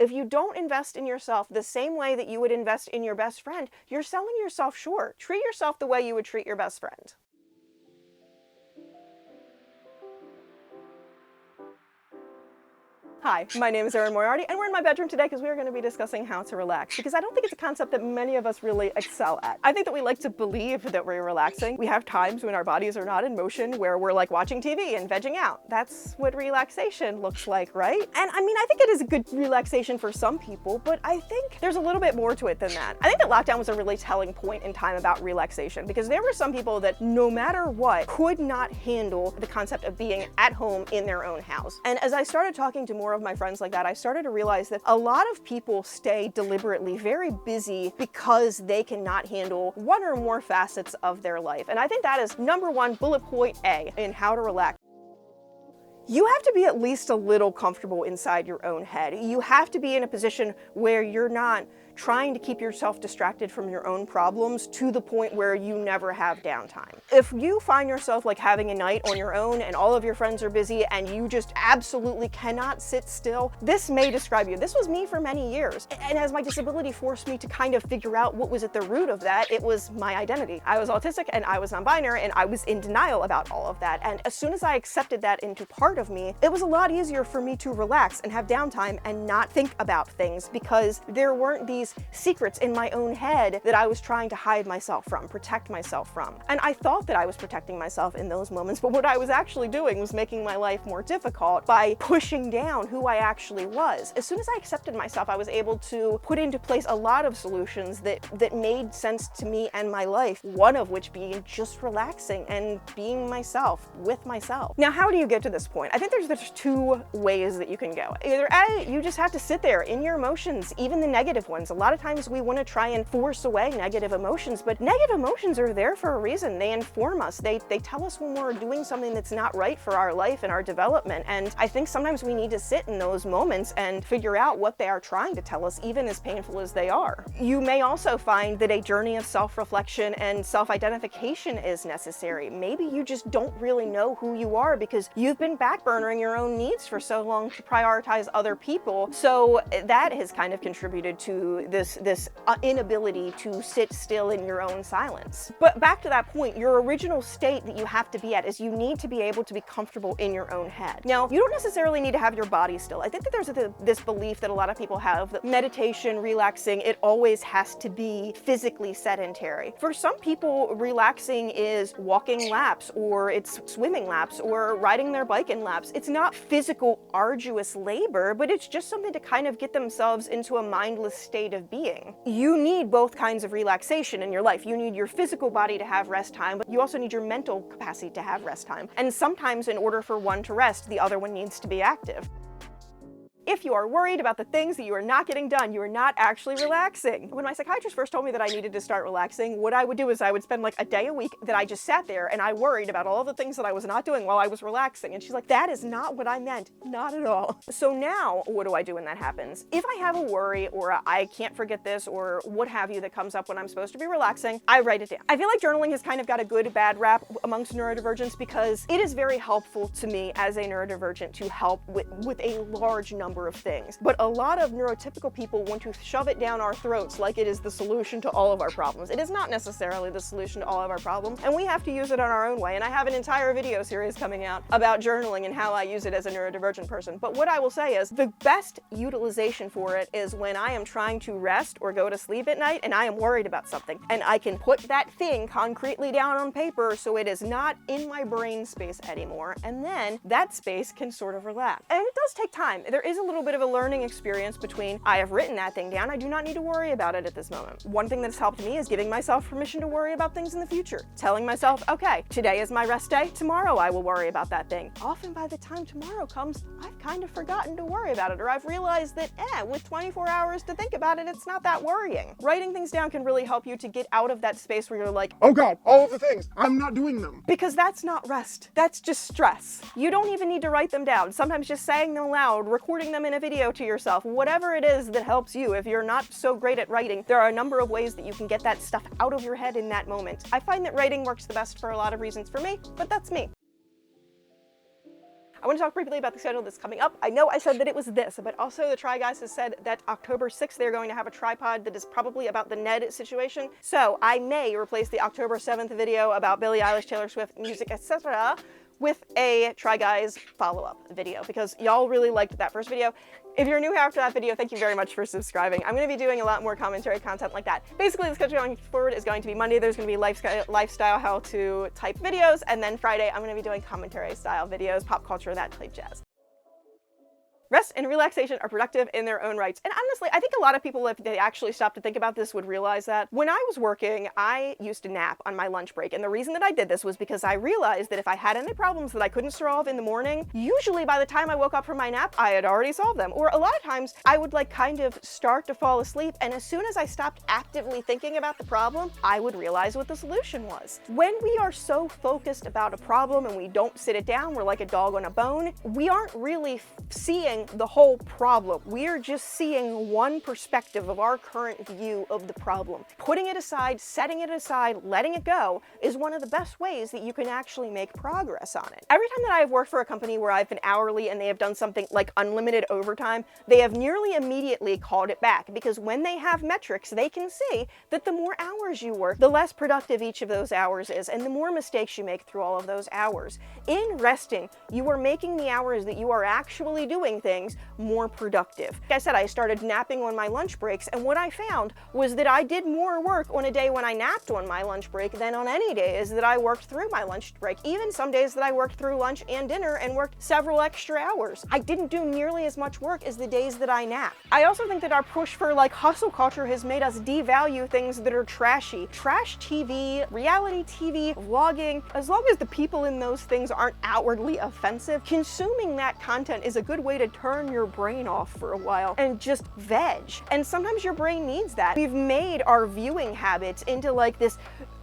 If you don't invest in yourself the same way that you would invest in your best friend, you're selling yourself short. Treat yourself the way you would treat your best friend. Hi, my name is Erin Moriarty, and we're in my bedroom today because we are going to be discussing how to relax, because I don't think it's a concept that many of us really excel at. I think that we like to believe that we're relaxing. We have times when our bodies are not in motion, where we're like watching TV and vegging out. That's what relaxation looks like, right? And I mean, I think it is a good relaxation for some people, but I think there's a little bit more to it than that. I think that lockdown was a really telling point in time about relaxation, because there were some people that, no matter what, could not handle the concept of being at home in their own house. And as I started talking to more of my friends like that, I started to realize that a lot of people stay deliberately very busy because they cannot handle one or more facets of their life. And I think that is number one, bullet point A in how to relax. You have to be at least a little comfortable inside your own head. You have to be in a position where you're not trying to keep yourself distracted from your own problems to the point where you never have downtime. If you find yourself like having a night on your own and all of your friends are busy and you just absolutely cannot sit still, this may describe you. This was me for many years. And as my disability forced me to kind of figure out what was at the root of that, it was my identity. I was autistic and I was non-binary, and I was in denial about all of that. And as soon as I accepted that into part of me, it was a lot easier for me to relax and have downtime and not think about things, because there weren't these secrets in my own head that I was trying to hide myself from, protect myself from. And I thought that I was protecting myself in those moments, but what I was actually doing was making my life more difficult by pushing down who I actually was. As soon as I accepted myself, I was able to put into place a lot of solutions that made sense to me and my life, one of which being just relaxing and being myself with myself. Now, how do you get to this point? I think there's two ways that you can go. Either A, you just have to sit there in your emotions, even the negative ones. A lot of times we want to try and force away negative emotions, but negative emotions are there for a reason. They inform us. They tell us when we're doing something that's not right for our life and our development. And I think sometimes we need to sit in those moments and figure out what they are trying to tell us, even as painful as they are. You may also find that a journey of self-reflection and self-identification is necessary. Maybe you just don't really know who you are because you've been backburnering your own needs for so long to prioritize other people. So that has kind of contributed to this inability to sit still in your own silence. But back to that point, your original state that you have to be at is you need to be able to be comfortable in your own head. Now, you don't necessarily need to have your body still. I think that there's this belief that a lot of people have that meditation, relaxing, it always has to be physically sedentary. For some people, relaxing is walking laps, or it's swimming laps, or riding their bike in laps. It's not physical, arduous labor, but it's just something to kind of get themselves into a mindless state of being. You need both kinds of relaxation in your life. You need your physical body to have rest time, but you also need your mental capacity to have rest time. And sometimes in order for one to rest, the other one needs to be active. If you are worried about the things that you are not getting done, you are not actually relaxing. When my psychiatrist first told me that I needed to start relaxing, what I would do is I would spend like a day a week that I just sat there and I worried about all the things that I was not doing while I was relaxing. And she's like, that is not what I meant. Not at all. So now, what do I do when that happens? If I have a worry, or I can't forget this, or what have you, that comes up when I'm supposed to be relaxing, I write it down. I feel like journaling has kind of got a good bad rap amongst neurodivergents because it is very helpful to me as a neurodivergent to help with a large number of things. But a lot of neurotypical people want to shove it down our throats like it is the solution to all of our problems. It is not necessarily the solution to all of our problems, and we have to use it on our own way. And I have an entire video series coming out about journaling and how I use it as a neurodivergent person. But what I will say is the best utilization for it is when I am trying to rest or go to sleep at night and I am worried about something, and I can put that thing concretely down on paper so it is not in my brain space anymore, and then that space can sort of relax. And it does take time. There is a little bit of a learning experience between I have written that thing down, I do not need to worry about it at this moment. One thing that's helped me is giving myself permission to worry about things in the future. Telling myself, okay, today is my rest day, tomorrow I will worry about that thing. Often by the time tomorrow comes, I've kind of forgotten to worry about it, or I've realized that, with 24 hours to think about it, it's not that worrying. Writing things down can really help you to get out of that space where you're like, oh God, all of the things, I'm not doing them. Because that's not rest, that's just stress. You don't even need to write them down. Sometimes just saying them aloud, recording them in a video to yourself, whatever it is that helps you. If you're not so great at writing, there are a number of ways that you can get that stuff out of your head in that moment. I find that writing works the best for a lot of reasons for me, but that's me. I want to talk briefly about the schedule that's coming up. I know I said that it was this, but also the Try Guys has said that October 6th they're going to have a tripod that is probably about the Ned situation. So I may replace the October 7th video about Billie Eilish, Taylor Swift, music, etc. with a Try Guys follow-up video because y'all really liked that first video. If you're new after that video, thank you very much for subscribing. I'm going to be doing a lot more commentary content like that. Basically, the schedule going forward is going to be Monday, there's going to be lifestyle how-to type videos, and then Friday, I'm going to be doing commentary style videos, pop culture, that type jazz. Rest and relaxation are productive in their own rights. And honestly, I think a lot of people, if they actually stop to think about this, would realize that. When I was working, I used to nap on my lunch break. And the reason that I did this was because I realized that if I had any problems that I couldn't solve in the morning, usually by the time I woke up from my nap, I had already solved them. Or a lot of times I would kind of start to fall asleep. And as soon as I stopped actively thinking about the problem, I would realize what the solution was. When we are so focused about a problem and we don't sit it down, we're like a dog on a bone, we aren't really seeing the whole problem. We're just seeing one perspective of our current view of the problem. Putting it aside, setting it aside, letting it go is one of the best ways that you can actually make progress on it. Every time that I've worked for a company where I've been hourly and they have done something like unlimited overtime, they have nearly immediately called it back because when they have metrics, they can see that the more hours you work, the less productive each of those hours is and the more mistakes you make through all of those hours. In resting, you are making the hours that you are actually doing things more productive. Like I said, I started napping on my lunch breaks, and what I found was that I did more work on a day when I napped on my lunch break than on any days that I worked through my lunch break. Even some days that I worked through lunch and dinner and worked several extra hours. I didn't do nearly as much work as the days that I napped. I also think that our push for hustle culture has made us devalue things that are trashy. Trash TV, reality TV, vlogging, as long as the people in those things aren't outwardly offensive, consuming that content is a good way to turn your brain off for a while and just veg. And sometimes your brain needs that. We've made our viewing habits into this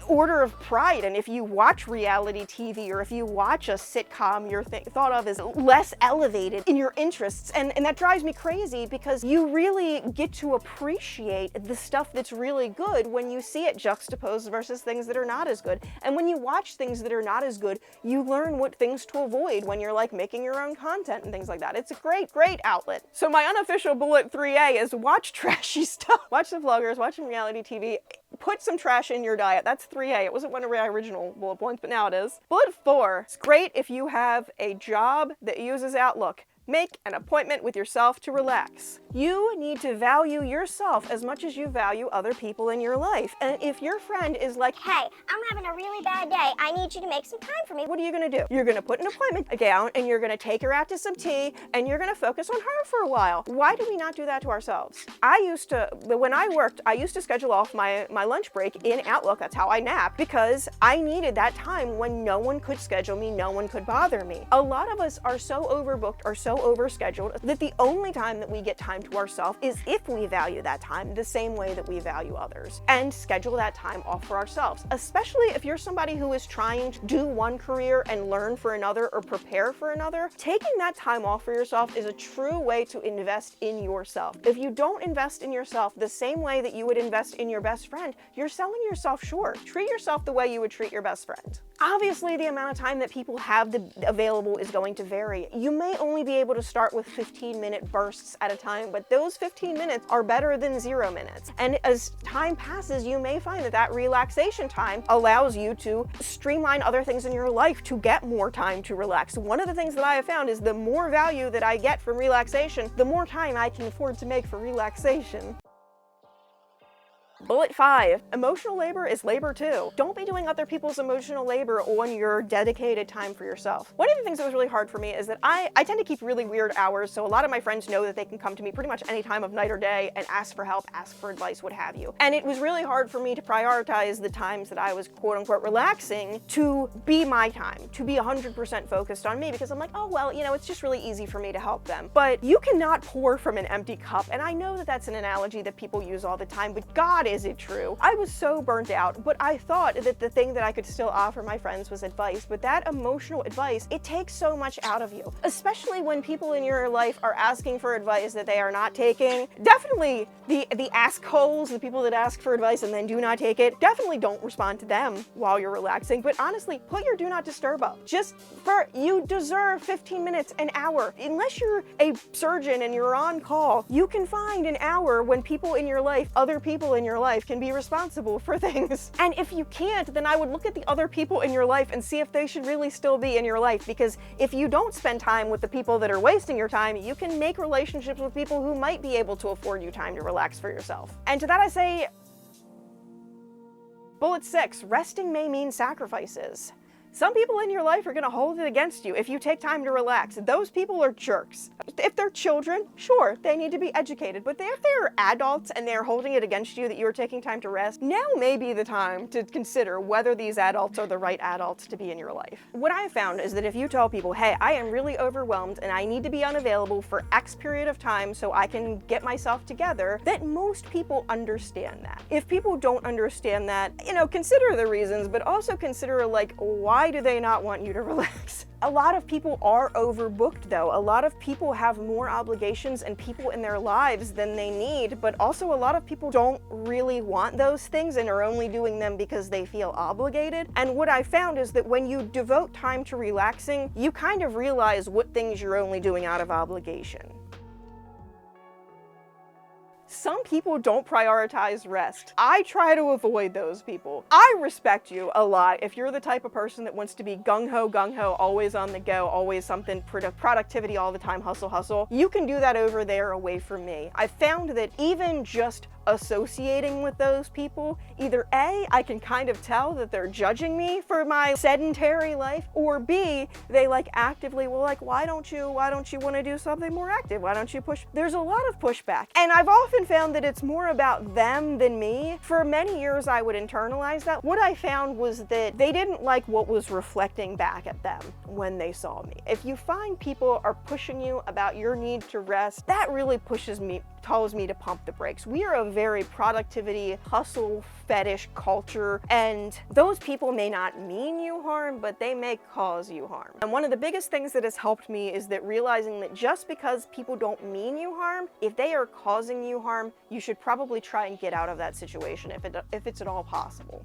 order of pride, and if you watch reality TV or if you watch a sitcom, you're thought of as less elevated in your interests, and that drives me crazy because you really get to appreciate the stuff that's really good when you see it juxtaposed versus things that are not as good. And when you watch things that are not as good, you learn what things to avoid when you're making your own content and things like that. It's a great outlet. So my unofficial bullet 3A is watch trashy stuff. Watch the vloggers, watch some reality TV, put some trash in your diet. That's 3A. It wasn't one of my original bullet points, but now it is. Bullet 4. It's great if you have a job that uses Outlook. Make an appointment with yourself to relax. You need to value yourself as much as you value other people in your life. And if your friend is like, hey, I'm having a really bad day, I need you to make some time for me. What are you gonna do? You're gonna put an appointment down and you're gonna take her out to some tea and you're gonna focus on her for a while. Why do we not do that to ourselves? When I worked, I used to schedule off my lunch break in Outlook. That's how I napped because I needed that time when no one could schedule me, no one could bother me. A lot of us are so overbooked or so overscheduled that the only time that we get time to ourselves is if we value that time the same way that we value others and schedule that time off for ourselves, especially if you're somebody who is trying to do one career and learn for another or prepare for another. Taking that time off for yourself is a true way to invest in yourself. If you don't invest in yourself the same way that you would invest in your best friend, you're selling yourself short. Treat yourself the way you would treat your best friend. Obviously, the amount of time that people have available is going to vary. You may only be able to start with 15-minute bursts at a time, but those 15 minutes are better than 0 minutes. And as time passes, you may find that relaxation time allows you to streamline other things in your life to get more time to relax. One of the things that I have found is the more value that I get from relaxation, the more time I can afford to make for relaxation. Bullet 5, emotional labor is labor too. Don't be doing other people's emotional labor on your dedicated time for yourself. One of the things that was really hard for me is that I tend to keep really weird hours, so a lot of my friends know that they can come to me pretty much any time of night or day and ask for help, ask for advice, what have you. And it was really hard for me to prioritize the times that I was quote unquote relaxing to be my time, to be 100% focused on me, because I'm like, oh well, it's just really easy for me to help them. But you cannot pour from an empty cup, and I know that that's an analogy that people use all the time, but God, is it true? I was so burnt out, but I thought that the thing that I could still offer my friends was advice, but that emotional advice, it takes so much out of you, especially when people in your life are asking for advice that they are not taking. Definitely the ask-holes, the people that ask for advice and then do not take it, definitely don't respond to them while you're relaxing, but honestly, put your do not disturb up. You deserve 15 minutes, an hour. Unless you're a surgeon and you're on call, you can find an hour when people in your life, other people in your life, can be responsible for things. And if you can't, then I would look at the other people in your life and see if they should really still be in your life, because if you don't spend time with the people that are wasting your time, you can make relationships with people who might be able to afford you time to relax for yourself. And to that I say, bullet 6, resting may mean sacrifices. Some people in your life are gonna hold it against you if you take time to relax. Those people are jerks. If they're children, sure, they need to be educated, but if they're adults and they're holding it against you that you're taking time to rest, now may be the time to consider whether these adults are the right adults to be in your life. What I have found is that if you tell people, hey, I am really overwhelmed and I need to be unavailable for X period of time so I can get myself together, that most people understand that. If people don't understand that, consider the reasons, but also consider, like, why do they not want you to relax? A lot of people are overbooked though. A lot of people have more obligations and people in their lives than they need, but also a lot of people don't really want those things and are only doing them because they feel obligated. And what I found is that when you devote time to relaxing, you kind of realize what things you're only doing out of obligation. Some people don't prioritize rest. I try to avoid those people. I respect you a lot if you're the type of person that wants to be gung-ho, always on the go, always something, productivity all the time, hustle, hustle. You can do that over there away from me. I found that even just associating with those people, either A, I can kind of tell that they're judging me for my sedentary life, or B, they actively will why don't you want to do something more active? Why don't you push? There's a lot of pushback. And I've often found that it's more about them than me. For many years, I would internalize that. What I found was that they didn't like what was reflecting back at them when they saw me. If you find people are pushing you about your need to rest, that really tells me to pump the brakes. We are a very productivity, hustle, fetish culture, and those people may not mean you harm, but they may cause you harm. And one of the biggest things that has helped me is that realizing that just because people don't mean you harm, if they are causing you harm, you should probably try and get out of that situation if it's at all possible.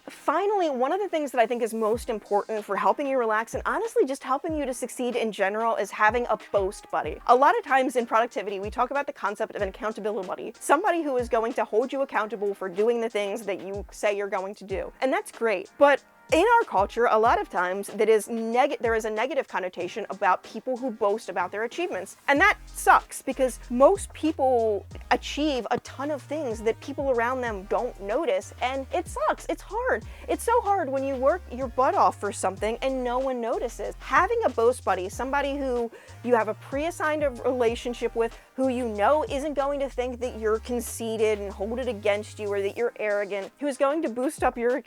Finally, one of the things that I think is most important for helping you relax and honestly just helping you to succeed in general is having a boast buddy. A lot of times in productivity, we talk about the concept of an accountability buddy, somebody who is going to hold you accountable for doing the things that you say you're going to do. And that's great, but in our culture, a lot of times there is a negative connotation about people who boast about their achievements. And that sucks because most people achieve a ton of things that people around them don't notice, and it sucks. It's hard. It's so hard when you work your butt off for something and no one notices. Having a boast buddy, somebody who you have a pre-assigned relationship with, who you know isn't going to think that you're conceited and hold it against you or that you're arrogant, who is going to boost up your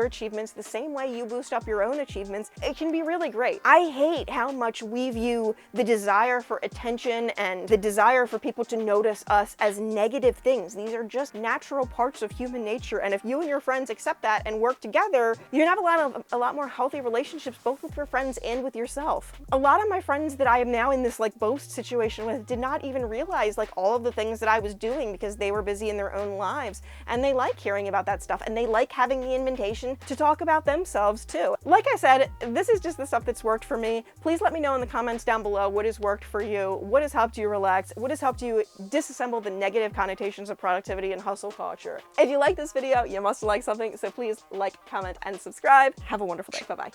achievements the same way you boost up your own achievements, it can be really great. I hate how much we view the desire for attention and the desire for people to notice us as negative things. These are just natural parts of human nature, and if you and your friends accept that and work together, you're gonna have a lot more healthy relationships, both with your friends and with yourself. A lot of my friends that I am now in this boast situation with did not even realize all of the things that I was doing because they were busy in their own lives, and they like hearing about that stuff, and they like having the invitation to talk about themselves too. Like I said, this is just the stuff that's worked for me. Please let me know in the comments down below what has worked for you, what has helped you relax, what has helped you disassemble the negative connotations of productivity and hustle culture. If you like this video, you must like something, so please like, comment, and subscribe. Have a wonderful day. Bye-bye.